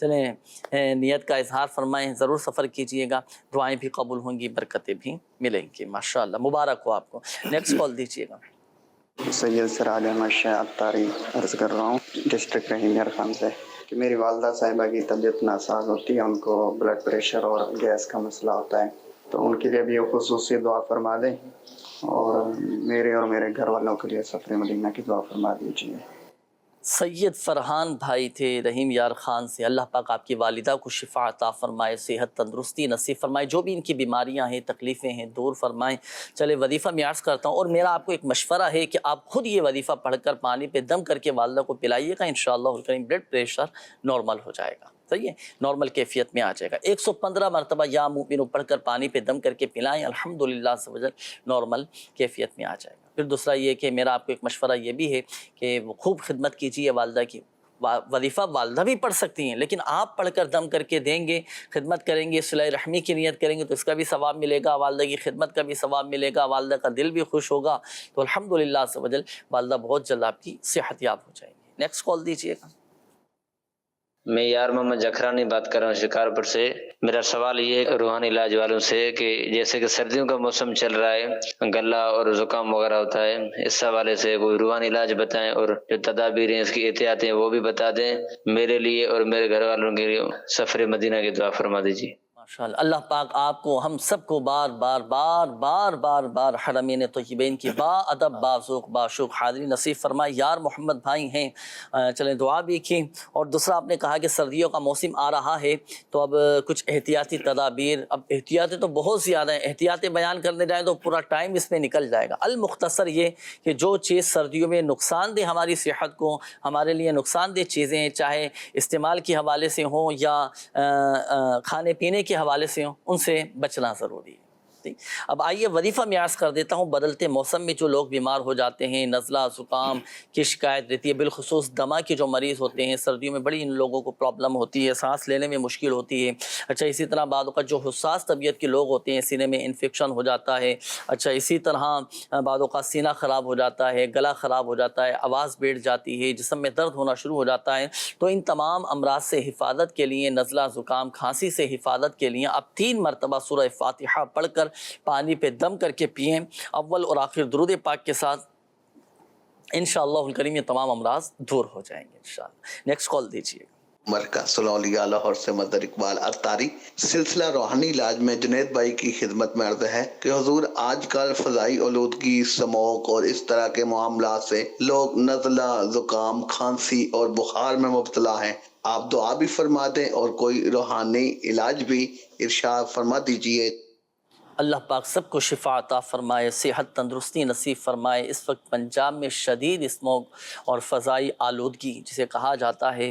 چلیں نیت کا اظہار فرمائیں, ضرور سفر کیجئے گا, دعائیں بھی قبول ہوں گی, برکتیں بھی ملیں گی. ماشاءاللہ, مبارک ہو آپ کو. نیکسٹ کال دیجئے گا. سید سراج احمد شاہ اتاری عرض کر رہا ہوں ڈسٹرکٹ رحیم یار خان سے کہ میری والدہ صاحبہ کی طبیعت ناساز ہوتی ہے, ان کو بلڈ پریشر اور گیس کا مسئلہ ہوتا ہے, تو ان کے لیے بھی خصوصی دعا فرما دیں, اور میرے گھر والوں کے لیے سفر مدینہ کی دعا فرما دیجیے. سید فرحان بھائی تھے رحیم یار خان سے. اللہ پاک آپ کی والدہ کو شفا عطا فرمائے, صحت تندرستی نصیب فرمائے, جو بھی ان کی بیماریاں ہیں, تکلیفیں ہیں, دور فرمائیں. چلے وظیفہ میں عرض کرتا ہوں, اور میرا آپ کو ایک مشورہ ہے کہ آپ خود یہ وظیفہ پڑھ کر پانی پہ دم کر کے والدہ کو پلائیے گا, انشاءاللہ الکریم بلڈ پریشر نارمل ہو جائے گا. صحیح ہے, نارمل کیفیت میں آ جائے گا. 115 مرتبہ یا مومنو پڑھ کر پانی پہ دم کر کے پلائیں, الحمدللہ سبحان نارمل کیفیت میں آ جائے گا. پھر دوسرا یہ کہ میرا آپ کو ایک مشورہ یہ بھی ہے کہ وہ خوب خدمت کیجیے والدہ کی. وظیفہ والدہ بھی پڑھ سکتی ہیں, لیکن آپ پڑھ کر دم کر کے دیں گے, خدمت کریں گے, صلہ رحمی کی نیت کریں گے تو اس کا بھی ثواب ملے گا, والدہ کی خدمت کا بھی ثواب ملے گا, والدہ کا دل بھی خوش ہوگا. تو الحمدللہ سبحان والدہ بہت جلد آپ کی صحت یاب ہو جائیں گی. نیکسٹ کال دیجیے گا. میں یار محمد جکھرانی بات کر رہا ہوں شکارپور سے. میرا سوال یہ ہے روحانی علاج والوں سے کہ جیسے کہ سردیوں کا موسم چل رہا ہے, گلا اور زکام وغیرہ ہوتا ہے, اس حوالے سے کوئی روحانی علاج بتائیں, اور جو تدابیر ہیں اس کی احتیاط ہیں وہ بھی بتا دیں. میرے لیے اور میرے گھر والوں کے لیے سفر مدینہ کی دعا فرما دیجیے. ماشاءاللہ, اللہ پاک آپ کو ہم سب کو بار بار بار بار بار بار حرمین طیبین کی با ادب باذوق باشوق حاضری نصیب فرمائے. یار محمد بھائی ہیں, چلیں دعا بھی کی. اور دوسرا آپ نے کہا کہ سردیوں کا موسم آ رہا ہے تو اب کچھ احتیاطی تدابیر, اب احتیاطیں تو بہت زیادہ ہیں, احتیاطیں بیان کرنے جائیں تو پورا ٹائم اس میں نکل جائے گا. المختصر یہ کہ جو چیز سردیوں میں نقصان دہ ہماری صحت کو, ہمارے لیے نقصان دہ چیزیں ہیں, چاہے استعمال کے حوالے سے ہوں یا کھانے پینے کے حوالے سے ہوں, ان سے بچنا ضروری ہے. اب آئیے وظیفہ میں عرض کر دیتا ہوں. بدلتے موسم میں جو لوگ بیمار ہو جاتے ہیں, نزلہ زکام کی شکایت رہتی ہے, بالخصوص دمہ کے جو مریض ہوتے ہیں, سردیوں میں بڑی ان لوگوں کو پرابلم ہوتی ہے, سانس لینے میں مشکل ہوتی ہے. اچھا, اسی طرح بعض اوقات جو حساس طبیعت کے لوگ ہوتے ہیں, سینے میں انفیکشن ہو جاتا ہے. اچھا, اسی طرح بعض اوقات سینہ خراب ہو جاتا ہے, گلا خراب ہو جاتا ہے, آواز بیٹھ جاتی ہے, جسم میں درد ہونا شروع ہو جاتا ہے. تو ان تمام امراض سے حفاظت کے لیے, نزلہ زکام کھانسی سے حفاظت کے لیے آپ 3 مرتبہ سورہ فاتحہ پڑھ کر پانی پہ دم کر کے پئیں, اول اور آخر درود پاک کے ساتھ. انشاءاللہ الکریم یہ تمام امراض دور ہو جائیں گے انشاءاللہ. نیکسٹ کال دیجیے. مرکز صلی لاہور سے مدر اقبال اتاری. سلسلہ روحانی علاج میں جنید بھائی کی خدمت میں عرض ہے کہ حضور آج کل فضائی آلودگی, سموک اور اس طرح کے معاملات سے لوگ نزلہ زکام کھانسی اور بخار میں مبتلا ہیں. آپ دعا بھی فرما دیں اور کوئی روحانی علاج بھی ارشاد فرما دیجیے. اللہ پاک سب کو شفا عطا فرمائے, صحت تندرستی نصیب فرمائے. اس وقت پنجاب میں شدید اسموگ اور فضائی آلودگی جسے کہا جاتا ہے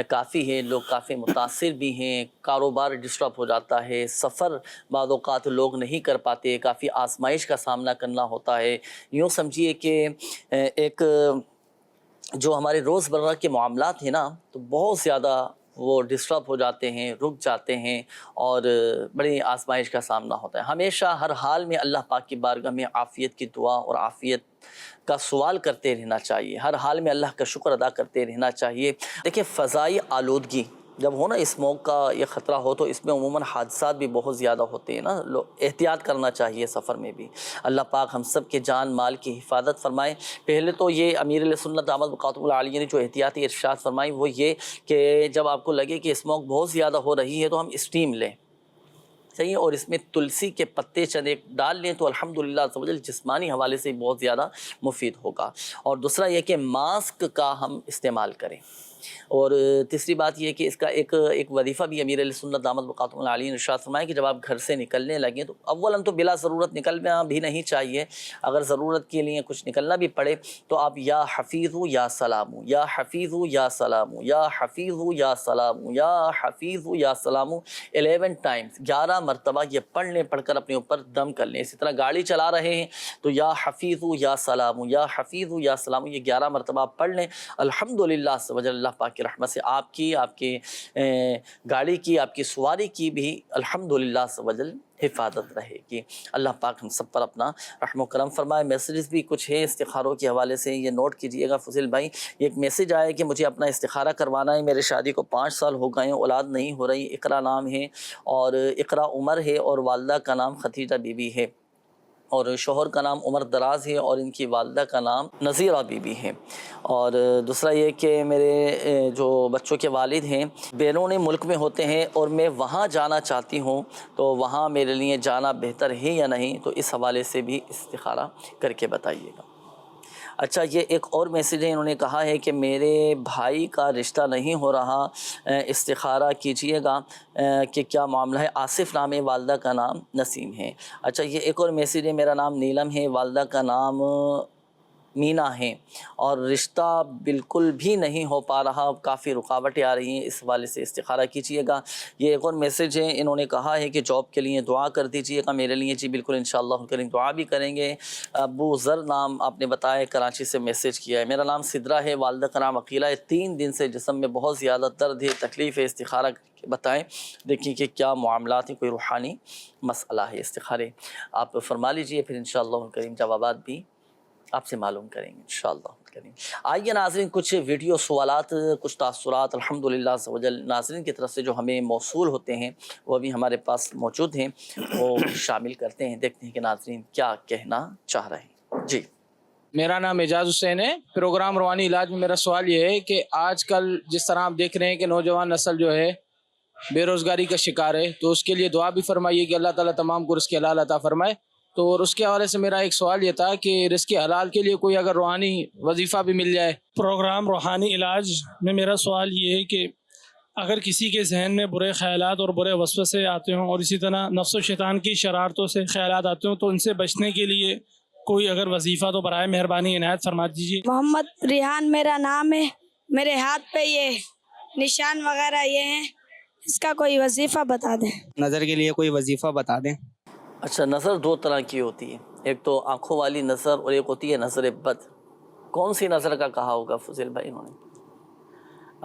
کافی ہے, لوگ کافی متاثر بھی ہیں, کاروبار ڈسٹرب ہو جاتا ہے, سفر بعض اوقات لوگ نہیں کر پاتے, کافی آزمائش کا سامنا کرنا ہوتا ہے. یوں سمجھیے کہ ایک جو ہمارے روزمرہ کے معاملات ہیں نا, تو بہت زیادہ وہ ڈسٹرب ہو جاتے ہیں, رک جاتے ہیں, اور بڑی آزمائش کا سامنا ہوتا ہے. ہمیشہ ہر حال میں اللہ پاک کی بارگاہ میں عافیت کی دعا اور عافیت کا سوال کرتے رہنا چاہیے. ہر حال میں اللہ کا شکر ادا کرتے رہنا چاہیے. دیکھیں, فضائی آلودگی جب ہو نا, اسموک کا یہ خطرہ ہو, تو اس میں عموماً حادثات بھی بہت زیادہ ہوتے ہیں نا. احتیاط کرنا چاہیے سفر میں بھی. اللہ پاک ہم سب کے جان مال کی حفاظت فرمائے. پہلے تو یہ امیر علیہ سنت دامت بقاتم العالیہ نے جو احتیاطی ارشاد فرمائی وہ یہ کہ جب آپ کو لگے کہ اسموک بہت زیادہ ہو رہی ہے تو ہم اسٹیم لیں, صحیح, اور اس میں تلسی کے پتے چنے ڈال لیں تو الحمدللہ جسمانی حوالے سے بہت زیادہ مفید ہوگا. اور دوسرا یہ کہ ماسک کا ہم استعمال کریں. اور تیسری بات یہ کہ اس کا ایک وظیفہ بھی امیر علیہ سنت دامت بقاتم العالیہ نے ارشاد فرمایا کہ جب آپ گھر سے نکلنے لگیں تو اولاً تو بلا ضرورت نکلنا بھی نہیں چاہیے. اگر ضرورت کے لیے کچھ نکلنا بھی پڑے تو آپ یا حفیظ یا سلام, یا حفیظ یا سلام, یا حفیظ یا سلام, یا حفیظ یا سلام 11 ٹائمز 11 مرتبہ یہ پڑھ لیں, پڑھ کر اپنے اوپر دم کر لیں. اسی طرح گاڑی چلا رہے ہیں تو یا حفیظ یا سلام, یا حفیظ یا سلام, یہ 11 مرتبہ پڑھ لیں. الحمدللہ اللہ پاک کی رحمت سے آپ کی، آپ کی گاڑی کی، آپ کی سواری کی بھی الحمدللہ سوجل حفاظت رہے گی۔ اللہ پاک ہم سب پر اپنا رحم و کرم فرمائے۔ میسیجز بھی کچھ ہیں استخاروں کے حوالے سے، یہ نوٹ کیجئے گا فضیل بھائی۔ ایک میسیج آیا کہ مجھے اپنا استخارہ کروانا ہے، میرے شادی کو 5 سال ہو گئے ہیں، اولاد نہیں ہو رہی، اقرا نام ہے اور اقرا عمر ہے اور والدہ کا نام ختیجہ بی بی ہے اور شوہر کا نام عمر دراز ہے اور ان کی والدہ کا نام نظیرہ بی بی ہے۔ اور دوسرا یہ کہ میرے جو بچوں کے والد ہیں بیرون ملک میں ہوتے ہیں اور میں وہاں جانا چاہتی ہوں، تو وہاں میرے لیے جانا بہتر ہے یا نہیں، تو اس حوالے سے بھی استخارہ کر کے بتائیے گا۔ اچھا، یہ ایک اور میسیج ہے، انہوں نے کہا ہے کہ میرے بھائی کا رشتہ نہیں ہو رہا، استخارہ کیجئے گا کہ کیا معاملہ ہے۔ آصف نام ہے، والدہ کا نام نسیم ہے۔ اچھا، یہ ایک اور میسیج ہے، میرا نام نیلم ہے، والدہ کا نام مینا ہے اور رشتہ بالکل بھی نہیں ہو پا رہا، کافی رکاوٹیں آ رہی ہیں، اس حوالے سے استخارہ کیجئے گا۔ یہ ایک اور میسیج ہے، انہوں نے کہا ہے کہ جاب کے لیے دعا کر دیجئے گا میرے لیے۔ جی بالکل انشاءاللہ کریں، دعا بھی کریں گے۔ ابو ذر نام آپ نے بتایا، کراچی سے میسیج کیا ہے۔ میرا نام سدرہ ہے، والدہ کا نام عقیلہ ہے، 3 دن سے جسم میں بہت زیادہ درد ہے، تکلیف ہے، استخارہ بتائیں، دیکھیں کہ کیا معاملات ہیں، کوئی روحانی مسئلہ ہے۔ استخارے آپ فرما لیجئے، پھر انشاءاللہ کریم جوابات بھی آپ سے معلوم کریں گے انشاءاللہ کریں۔ آئیے ناظرین، کچھ ویڈیو سوالات، کچھ تاثرات الحمدللہ سوجل ناظرین کی طرف سے جو ہمیں موصول ہوتے ہیں وہ بھی ہمارے پاس موجود ہیں، وہ شامل کرتے ہیں، دیکھتے ہیں کہ ناظرین کیا کہنا چاہ رہے ہیں۔ جی، میرا نام اعجاز حسین ہے۔ پروگرام روحانی علاج میں میرا سوال یہ ہے کہ آج کل جس طرح آپ دیکھ رہے ہیں کہ نوجوان نسل جو ہے بے روزگاری کا شکار ہے، تو اس کے لیے دعا بھی فرمائیے کہ اللہ تعالیٰ تمام کو رزق حلال عطا فرمائے۔ تو اور اس کے حوالے سے میرا ایک سوال یہ تھا کہ رزق حلال کے لیے کوئی اگر روحانی وظیفہ بھی مل جائے۔ پروگرام روحانی علاج میں میرا سوال یہ ہے کہ اگر کسی کے ذہن میں برے خیالات اور برے وسوسے آتے ہوں اور اسی طرح نفس و شیطان کی شرارتوں سے خیالات آتے ہوں، تو ان سے بچنے کے لیے کوئی اگر وظیفہ تو برائے مہربانی عنایت فرما دیجیے۔ محمد ریحان میرا نام ہے، میرے ہاتھ پہ یہ نشان وغیرہ یہ ہیں، اس کا کوئی وظیفہ بتا دیں۔ نظر کے لیے کوئی وظیفہ بتا دیں۔ اچھا، نظر 2 طرح کی ہوتی ہے، ایک تو آنکھوں والی نظر اور ایک ہوتی ہے نظر بد۔ کون سی نظر کا کہا ہوگا فضیل بھائی انہوں نے؟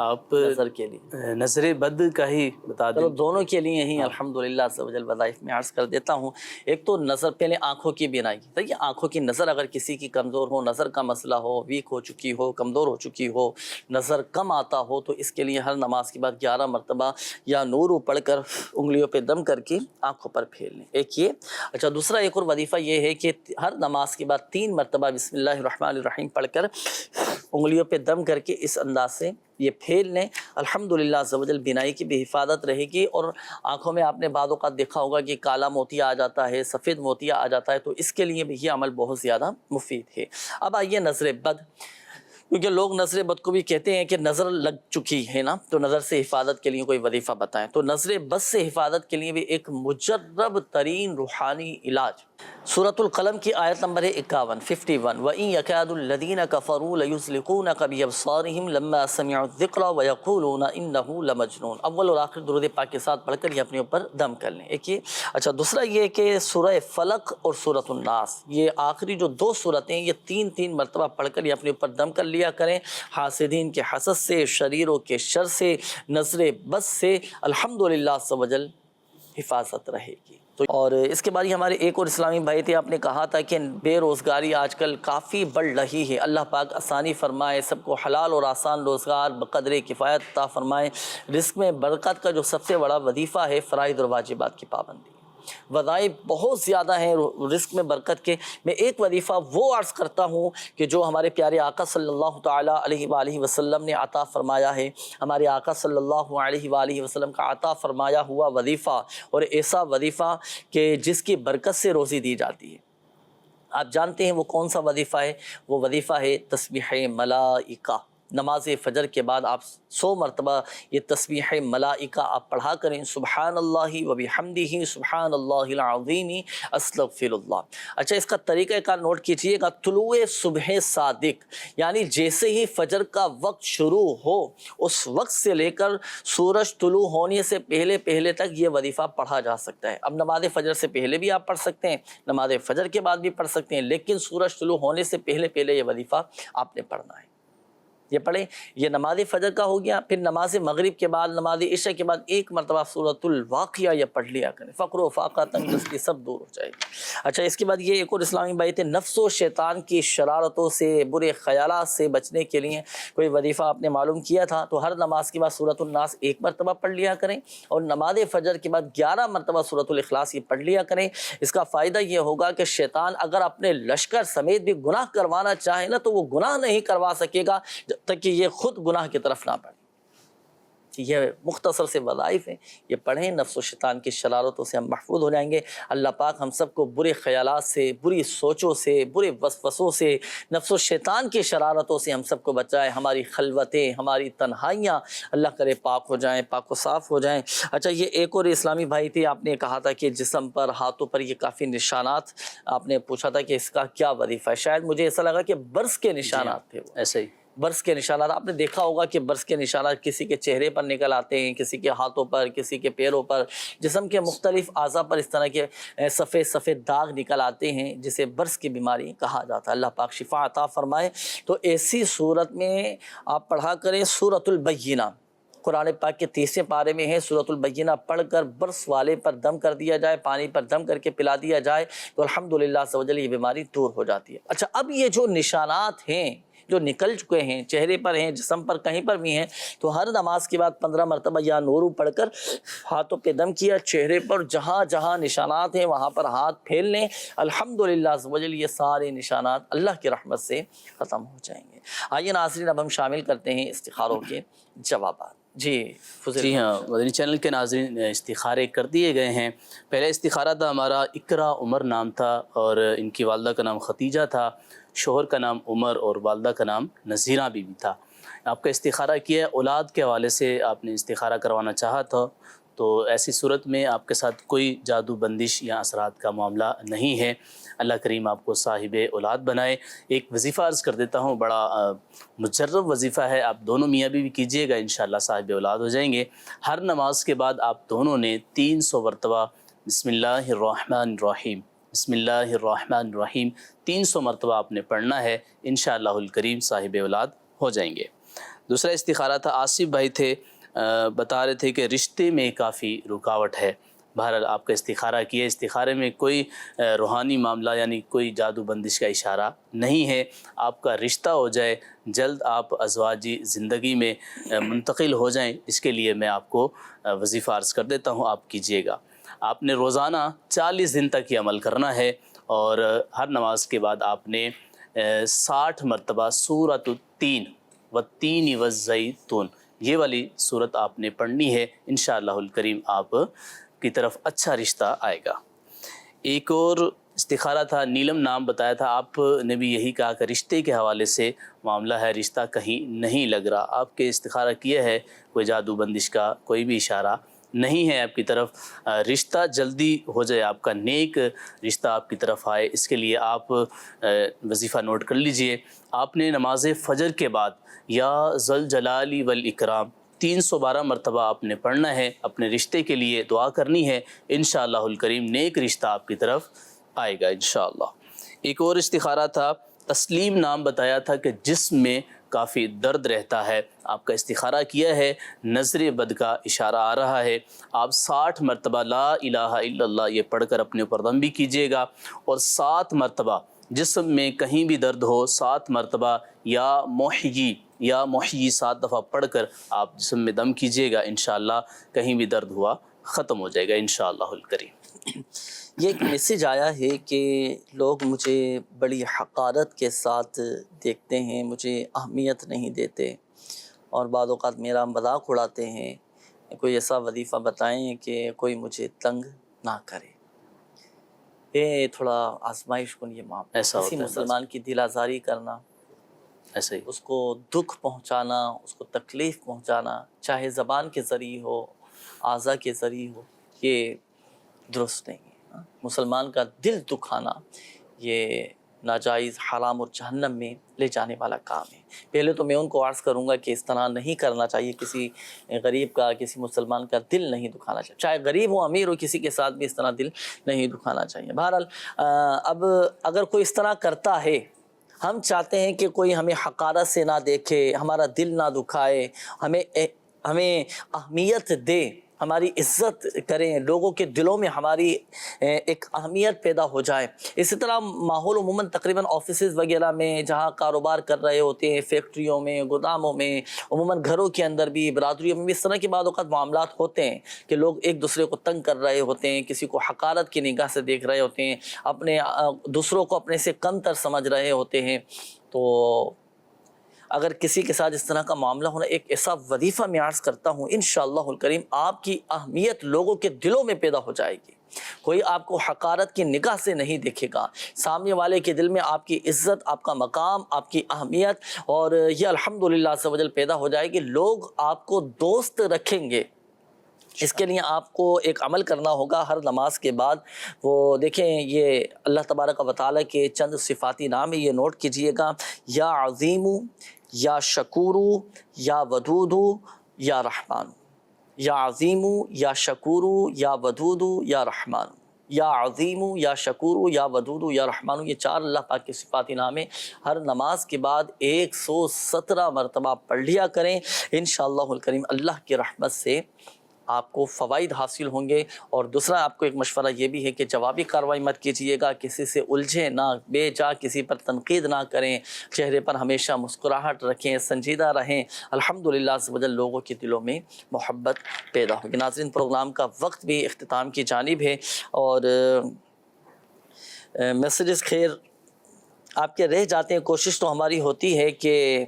آپ نظر کے لیے نظر بد کا ہی بتا دیں۔ دونوں کے لیے ہی الحمدللہ سوجل وظائف میں عرض کر دیتا ہوں۔ ایک تو نظر، پہلے آنکھوں کی بینائی، دیکھیے آنکھوں کی نظر اگر کسی کی کمزور ہو، نظر کا مسئلہ ہو، ویک ہو چکی ہو، کمزور ہو چکی ہو، نظر کم آتا ہو، تو اس کے لیے ہر نماز کے بعد 11 مرتبہ یا نور پڑھ کر انگلیوں پہ دم کر کے آنکھوں پر پھیر لیں، ایک یہ۔ اچھا، دوسرا ایک اور وظیفہ یہ ہے کہ ہر نماز کے بعد 3 مرتبہ بسم اللہ الرحمن الرحیم پڑھ کر انگلیوں پہ دم کر کے اس انداز سے یہ پھیر لیں، الحمدللہ عز و جل بینائی کی بھی حفاظت رہے گی۔ اور آنکھوں میں آپ نے بعض اوقات دیکھا ہوگا کہ کالا موتیا آ جاتا ہے، سفید موتیا آ جاتا ہے، تو اس کے لیے بھی یہ عمل بہت زیادہ مفید ہے۔ اب آئیے نظر بد، کیونکہ لوگ نظر بد کو بھی کہتے ہیں کہ نظر لگ چکی ہے نا، تو نظر سے حفاظت کے لیے کوئی وظیفہ بتائیں۔ تو نظر بد سے حفاظت کے لیے بھی ایک مجرب ترین روحانی علاج، سورۃ القلم کی آیت نمبر 51 وَإِن يَكَادُ الَّذِينَ كَفَرُوا لَيُزْلِقُونَكَ بِأَبْصَارِهِمْ لَمَّا سَمِعُوا الذِّكْرَ وَيَقُولُونَ إِنَّهُ لَمَجْنُونَ۔ اول اور آخر درود پاک کے ساتھ پڑھ کر یہ اپنے اوپر دم کر لیں، ایک یہ۔ اچھا، دوسرا یہ کہ سورہ فلق اور سورۃ الناس، یہ آخری جو 2 سورتیں، یہ 3 مرتبہ پڑھ کر یہ اپنے اوپر دم کر لیا کریں، حاسدین کے حسد سے، شریروں کے شر سے، نظر بد سے الحمدللہ عز و جل حفاظت رہے گی۔ اور اس کے بعد ہمارے ایک اور اسلامی بھائی تھے، آپ نے کہا تھا کہ بے روزگاری آج کل کافی بڑھ رہی ہے، اللہ پاک آسانی فرمائے، سب کو حلال اور آسان روزگار بقدر کفایت عطا فرمائے۔ رزق میں برکت کا جو سب سے بڑا وظیفہ ہے فرائض اور واجبات کی پابندی، وظائف بہت زیادہ ہیں رزق میں برکت کے۔ میں ایک وظیفہ وہ عرض کرتا ہوں کہ جو ہمارے پیارے آقا صلی اللہ تعالیٰ علیہ وآلہ وسلم نے عطا فرمایا ہے، ہمارے آقا صلی اللہ علیہ وآلہ وسلم کا عطا فرمایا ہوا وظیفہ، اور ایسا وظیفہ کہ جس کی برکت سے روزی دی جاتی ہے۔ آپ جانتے ہیں وہ کون سا وظیفہ ہے؟ وہ وظیفہ ہے تسبیح ملائکہ۔ نماز فجر کے بعد آپ 100 مرتبہ یہ تسبیح ملائکہ آپ پڑھا کریں، سبحان اللہ و بحمدہ سبحان اللہ العظیم استغفر اللہ۔ اچھا، اس کا طریقہ کار نوٹ کیجئے گا، طلوع صبح صادق، یعنی جیسے ہی فجر کا وقت شروع ہو اس وقت سے لے کر سورج طلوع ہونے سے پہلے تک یہ وظیفہ پڑھا جا سکتا ہے۔ اب نماز فجر سے پہلے بھی آپ پڑھ سکتے ہیں، نماز فجر کے بعد بھی پڑھ سکتے ہیں، لیکن سورج طلوع ہونے سے پہلے یہ وظیفہ آپ نے پڑھنا ہے۔ یہ پڑھیں. یہ نماز فجر کا ہو گیا. پھر نماز مغرب کے بعد نماز عشاء کے بعد ایک مرتبہ سورۃ الواقعہ یہ پڑھ لیا کریں. فقر و فاقہ تنگ دستی سب دور ہو جائے گی. اچھا اس کے بعد یہ ایک اور اسلامی بات ہے، نفس و شیطان کی شرارتوں سے، برے خیالات سے بچنے کے لیے کوئی وظیفہ آپ نے معلوم کیا تھا تو ہر نماز کے بعد سورۃ الناس ایک مرتبہ پڑھ لیا کریں، اور نماز فجر کے بعد 11 مرتبہ سورۃ الاخلاص یہ پڑھ لیا کریں. اس کا فائدہ یہ ہوگا کہ شیطان اگر اپنے لشکر سمیت بھی گناہ کروانا چاہے نا تو وہ گناہ نہیں کروا سکے گا جب تک کہ یہ خود گناہ کی طرف نہ بڑھے. یہ مختصر سے وظائف ہیں، یہ پڑھیں. نفس و شیطان کی شرارتوں سے ہم محفوظ ہو جائیں گے. اللہ پاک ہم سب کو برے خیالات سے، بری سوچوں سے، برے وسوسوں سے، نفس و شیطان کی شرارتوں سے ہم سب کو بچائے. ہماری خلوتیں، ہماری تنہائیاں اللہ کرے پاک ہو جائیں، پاک و صاف ہو جائیں. اچھا یہ ایک اور اسلامی بھائی تھے، آپ نے کہا تھا کہ جسم پر، ہاتھوں پر یہ کافی نشانات، آپ نے پوچھا تھا کہ اس کا کیا وظیفہ ہے. شاید مجھے ایسا لگا کہ برس کے نشانات تھے. وہ ایسے ہی برس کے نشانات آپ نے دیکھا ہوگا کہ برس کے نشانات کسی کے چہرے پر نکل آتے ہیں، کسی کے ہاتھوں پر، کسی کے پیروں پر، جسم کے مختلف اعضاء پر اس طرح کے سفید سفید داغ نکل آتے ہیں جسے برس کی بیماری کہا جاتا ہے. اللہ پاک شفا عطا فرمائے. تو ایسی صورت میں آپ پڑھا کریں سورۃ البینہ. قرآن پاک کے 30ویں پارے میں ہے، سورۃ البینہ پڑھ کر برس والے پر دم کر دیا جائے، پانی پر دم کر کے پلا دیا جائے تو الحمدللہ عز و جل یہ بیماری دور ہو جاتی ہے. اچھا اب یہ جو نشانات ہیں جو نکل چکے ہیں، چہرے پر ہیں، جسم پر کہیں پر بھی ہیں، تو ہر نماز کے بعد 15 مرتبہ یا نورو پڑھ کر ہاتھوں پہ دم کیا، چہرے پر جہاں جہاں نشانات ہیں وہاں پر ہاتھ پھیل لیں. الحمدللہ عز و جل یہ سارے نشانات اللہ کی رحمت سے ختم ہو جائیں گے. آئیے ناظرین اب ہم شامل کرتے ہیں استخاروں کے جوابات. جی ہاں مدنی چینل کے ناظرین استخارے کر دیے گئے ہیں. پہلا استخارہ تھا ہمارا، اقرا عمر نام تھا اور ان کی والدہ کا نام ختیجہ تھا، شوہر کا نام عمر اور والدہ کا نام نذیرہ بی بی تھا. آپ کا استخارہ کیا ہے، اولاد کے حوالے سے آپ نے استخارہ کروانا چاہا تھا، تو ایسی صورت میں آپ کے ساتھ کوئی جادو بندش یا اثرات کا معاملہ نہیں ہے. اللہ کریم آپ کو صاحب اولاد بنائے. ایک وظیفہ عرض کر دیتا ہوں، بڑا مجرب وظیفہ ہے، آپ دونوں میاں بیوی کیجئے گا، انشاءاللہ صاحب اولاد ہو جائیں گے. ہر نماز کے بعد آپ دونوں نے 300 مرتبہ بسم اللہ الرحمن الرحیم، بسم اللہ الرحمن الرحیم 300 مرتبہ آپ نے پڑھنا ہے، انشاءاللہ الکریم صاحب اولاد ہو جائیں گے. دوسرا استخارہ تھا، آصف بھائی تھے، بتا رہے تھے کہ رشتے میں کافی رکاوٹ ہے. بہرحال آپ کا استخارہ کیا، استخارے میں کوئی روحانی معاملہ یعنی کوئی جادو بندش کا اشارہ نہیں ہے. آپ کا رشتہ ہو جائے، جلد آپ ازواجی زندگی میں منتقل ہو جائیں، اس کے لیے میں آپ کو وظیفہ عرض کر دیتا ہوں، آپ کیجئے گا. آپ نے روزانہ 40 دن تک یہ عمل کرنا ہے، اور ہر نماز کے بعد آپ نے 60 مرتبہ سورۃ التین والتین والزیتون یہ والی صورت آپ نے پڑھنی ہے. انشاءاللہ الکریم آپ کی طرف اچھا رشتہ آئے گا. ایک اور استخارہ تھا، نیلم نام بتایا تھا، آپ نے بھی یہی کہا کہ رشتے کے حوالے سے معاملہ ہے، رشتہ کہیں نہیں لگ رہا. آپ کے استخارہ کیا ہے، کوئی جادو بندش کا کوئی بھی اشارہ نہیں ہے آپ کی طرف. رشتہ جلدی ہو جائے، آپ کا نیک رشتہ آپ کی طرف آئے، اس کے لیے آپ وظیفہ نوٹ کر لیجئے. آپ نے نماز فجر کے بعد یا ذل جلال والاکرام 312 مرتبہ آپ نے پڑھنا ہے، اپنے رشتے کے لیے دعا کرنی ہے، انشاءاللہ الکریم نیک رشتہ آپ کی طرف آئے گا انشاءاللہ. ایک اور استخارہ تھا، تسلیم نام بتایا تھا کہ جسم میں کافی درد رہتا ہے. آپ کا استخارہ کیا ہے، نظر بد کا اشارہ آ رہا ہے. آپ 60 مرتبہ لا الہ الا اللہ یہ پڑھ کر اپنے اوپر دم بھی کیجیے گا، اور 7 مرتبہ جسم میں کہیں بھی درد ہو 7 مرتبہ یا محیی 7 دفعہ پڑھ کر آپ جسم میں دم کیجیے گا، انشاءاللہ کہیں بھی درد ہوا ختم ہو جائے گا انشاءاللہ الکریم. یہ ایک میسیج آیا ہے کہ لوگ مجھے بڑی حقارت کے ساتھ دیکھتے ہیں، مجھے اہمیت نہیں دیتے اور بعض اوقات میرا مذاق اڑاتے ہیں. کوئی ایسا وظیفہ بتائیں کہ کوئی مجھے تنگ نہ کرے. یہ تھوڑا آزمائش کن یہ معاملہ، کسی مسلمان کی دل آزاری کرنا، ایسے ہی اس کو دکھ پہنچانا، اس کو تکلیف پہنچانا، چاہے زبان کے ذریعے ہو، اعضاء کے ذریعے ہو، یہ درست نہیں ہے. مسلمان کا دل دکھانا یہ ناجائز، حرام اور جہنم میں لے جانے والا کام ہے. پہلے تو میں ان کو عرض کروں گا کہ اس طرح نہیں کرنا چاہیے، کسی غریب کا، کسی مسلمان کا دل نہیں دکھانا چاہیے، چاہے غریب ہو امیر ہو، کسی کے ساتھ بھی اس طرح دل نہیں دکھانا چاہیے. بہرحال اب اگر کوئی اس طرح کرتا ہے، ہم چاہتے ہیں کہ کوئی ہمیں حقارت سے نہ دیکھے، ہمارا دل نہ دکھائے، ہمیں اہمیت دے، ہماری عزت کریں، لوگوں کے دلوں میں ہماری ایک اہمیت پیدا ہو جائے۔ اسی طرح ماحول عموماً تقریباً آفیسز وغیرہ میں جہاں کاروبار کر رہے ہوتے ہیں، فیکٹریوں میں، گوداموں میں، عموماً گھروں کے اندر بھی، برادریوں میں بھی اس طرح کے بعض اوقات معاملات ہوتے ہیں کہ لوگ ایک دوسرے کو تنگ کر رہے ہوتے ہیں، کسی کو حقارت کی نگاہ سے دیکھ رہے ہوتے ہیں، اپنے دوسروں کو اپنے سے کم تر سمجھ رہے ہوتے ہیں۔ تو اگر کسی کے ساتھ اس طرح کا معاملہ ہونا، ایک ایسا وظیفہ میں عرض کرتا ہوں انشاءاللہ الکریم آپ کی اہمیت لوگوں کے دلوں میں پیدا ہو جائے گی۔ کوئی آپ کو حقارت کی نگاہ سے نہیں دیکھے گا، سامنے والے کے دل میں آپ کی عزت، آپ کا مقام، آپ کی اہمیت اور یہ الحمدللہ عز و جل پیدا ہو جائے گی۔ لوگ آپ کو دوست رکھیں گے۔ اس کے لیے آپ کو ایک عمل کرنا ہوگا ہر نماز کے بعد۔ وہ دیکھیں یہ اللہ تبارک و تعالیٰ کے چند صفاتی نام ہے، یہ نوٹ کیجئے گا، یا عظیم، یا شکور، یا ودود، یا رحمان۔ یا عظیم، یا شکور، یا ودود، یا رحمان۔ یا عظیم، یا شکور، یا ودود، یا رحمان، یہ 4 اللہ پاک کے صفاتی نام ہیں۔ ہر نماز کے بعد 117 مرتبہ پڑھ لیا کریں، انشاءاللہ الکریم اللہ کی رحمت سے آپ کو فوائد حاصل ہوں گے۔ اور دوسرا آپ کو ایک مشورہ یہ بھی ہے کہ جوابی کارروائی مت کیجیے گا، کسی سے الجھیں نہ، بے جا کسی پر تنقید نہ کریں، چہرے پر ہمیشہ مسکراہٹ رکھیں، سنجیدہ رہیں، الحمدللہ عز و جل لوگوں کے دلوں میں محبت پیدا ہوگی۔ ناظرین پروگرام کا وقت بھی اختتام کی جانب ہے اور میسیجز خیر آپ کے رہ جاتے ہیں، کوشش تو ہماری ہوتی ہے کہ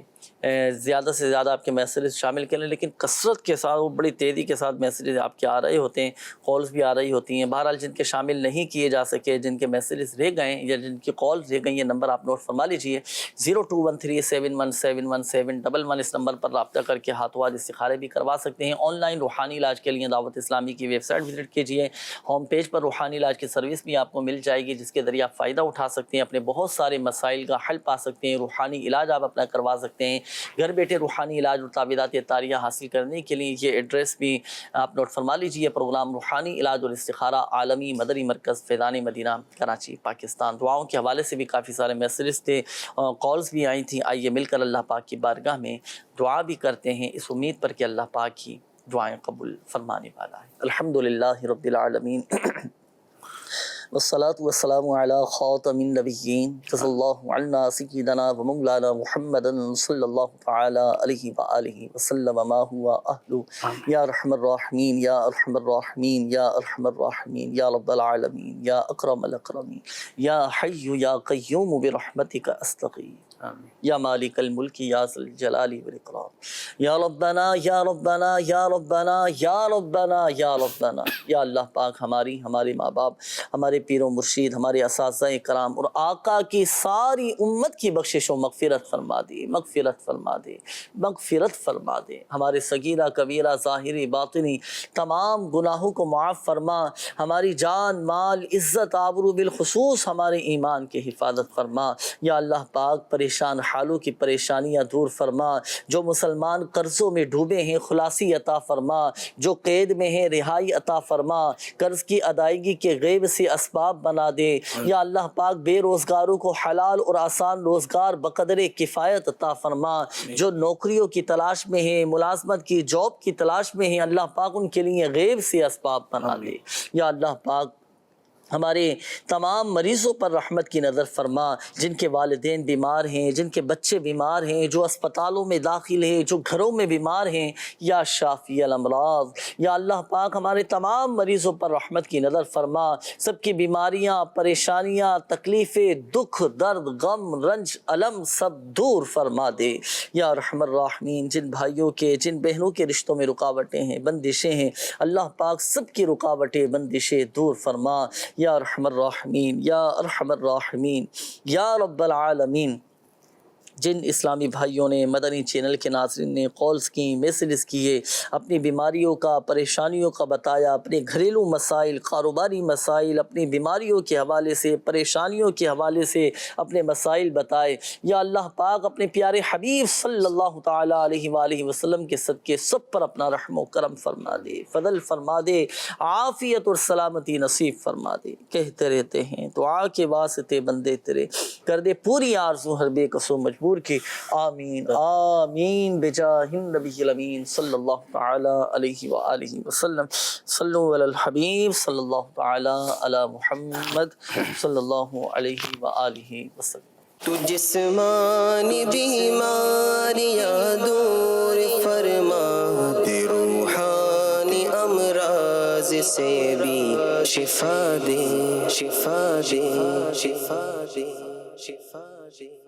زیادہ سے زیادہ آپ کے میسیجز شامل کریں، لیکن کثرت کے ساتھ وہ بڑی تیزی کے ساتھ میسیجز آپ کے آ رہے ہوتے ہیں، کالز بھی آ رہی ہوتی ہیں۔ بہرحال جن کے شامل نہیں کیے جا سکے، جن کے میسیجز رہ گئے یا جن کی کالز رہ گئی، یہ نمبر آپ نوٹ فرما لیجئے، 0213717111 اس نمبر پر رابطہ کر کے ہاتھوں ہاتھ استخارے بھی کروا سکتے ہیں۔ آن لائن روحانی علاج کے لیے دعوت اسلامی کی ویب سائٹ وزٹ کیجئے، ہوم پیج پر روحانی علاج کی سروس بھی آپ کو مل جائے گی، جس کے ذریعے آپ فائدہ اٹھا سکتے ہیں، اپنے بہت سارے مسائل کا حل پا سکتے ہیں، روحانی علاج آپ اپنا کروا سکتے ہیں۔ گھر بیٹھے روحانی علاج اور تعویذات طاریہ حاصل کرنے کے لیے یہ ایڈریس بھی آپ نوٹ فرما لیجئے، پروگرام روحانی علاج اور استخارہ، عالمی مدنی مرکز فیضان مدینہ، کراچی، پاکستان۔ دعاؤں کے حوالے سے بھی کافی سارے میسیجز تھے، کالز بھی آئی تھیں۔ آئیے مل کر اللہ پاک کی بارگاہ میں دعا بھی کرتے ہیں، اس امید پر کہ اللہ پاک ہی دعائیں قبول فرمانے والا ہے۔ الحمدللہ رب العالمین والصلاة والسلام على خاتم النبیین صلی اللہ علیہ سیدنا و مولانا محمد صلی اللہ تعالی علیہ وآلہ وسلم ما هو اہلو یا ارحم الراحمین یا ارحم الراحمین یا ارحم الراحمین یا رب العالمین یا اکرم الاکرمین یا حی یا قیوم برحمتک استغیث یا مالک الملک یا ذی الجلال والاکرام یا ربنا یا ربنا یا ربنا یا ربنا یا ربنا۔ یا اللہ پاک ہمارے ماں باپ، ہمارے پیر و مرشید، ہمارے اساتذہ کرام اور آقا کی ساری امت کی بخشش و مغفرت فرما دے، مغفرت فرما دے، مغفرت فرما دے۔ ہمارے صغیرہ کبیرہ ظاہری باطنی تمام گناہوں کو معاف فرما، ہماری جان مال عزت آبرو بالخصوص ہمارے ایمان کی حفاظت فرما۔ یا اللہ پاک پریشان حالوں کی پریشانیاں دور فرما، جو مسلمان قرضوں میں ڈوبے ہیں خلاصی عطا فرما، جو قید میں ہیں رہائی عطا فرما، قرض کی ادائیگی کے غیب سے اسباب بنا دے۔ یا اللہ پاک بے روزگاروں کو حلال اور آسان روزگار بقدر کفایت عطا فرما، جو نوکریوں کی تلاش میں ہیں، ملازمت کی جاب کی تلاش میں ہیں، اللہ پاک ان کے لیے غیب سے اسباب بنا دے۔ یا اللہ پاک ہمارے تمام مریضوں پر رحمت کی نظر فرما، جن کے والدین بیمار ہیں، جن کے بچے بیمار ہیں، جو اسپتالوں میں داخل ہیں، جو گھروں میں بیمار ہیں، یا شافی الامراض۔ یا اللہ پاک ہمارے تمام مریضوں پر رحمت کی نظر فرما، سب کی بیماریاں، پریشانیاں، تکلیفیں، دکھ، درد، غم، رنج، علم سب دور فرما دے۔ یا ارحم الراحمین جن بھائیوں کے، جن بہنوں کے رشتوں میں رکاوٹیں ہیں، بندشیں ہیں، اللہ پاک سب کی رکاوٹیں، بندشیں دور فرما۔ یا ارحم الراحمین یا ارحم الراحمین یا رب العالمین۔ جن اسلامی بھائیوں نے مدنی چینل کے ناظرین نے کالز کی، میسیجز کیے، اپنی بیماریوں کا، پریشانیوں کا بتایا، اپنے گھریلو مسائل، کاروباری مسائل، اپنی بیماریوں کے حوالے سے، پریشانیوں کے حوالے سے اپنے مسائل بتائے، یا اللہ پاک اپنے پیارے حبیب صلی اللہ تعالیٰ علیہ وآلہ وسلم کے صدقے سب پر اپنا رحم و کرم فرما دے، فضل فرما دے، عافیت اور سلامتی نصیب فرما دے۔ کہتے رہتے ہیں دعا کے واسطے بندے تیرے، کر دے پوری آرزو ہر بے کس و مجبور کی، آمین آمین بجاہ النبی الامین صلی اللہ تعالیٰ علیہ وآلہ وسلم۔ صلو علی الحبیب صلی اللہ تعالیٰ علی محمد صلی اللہ علیہ وآلہ وسلم۔ تو جسمانی بیماریاں دور فرما دے، روحانی امراض سے بھی شفا دے، شفا دے، شفا دے، شفا دے۔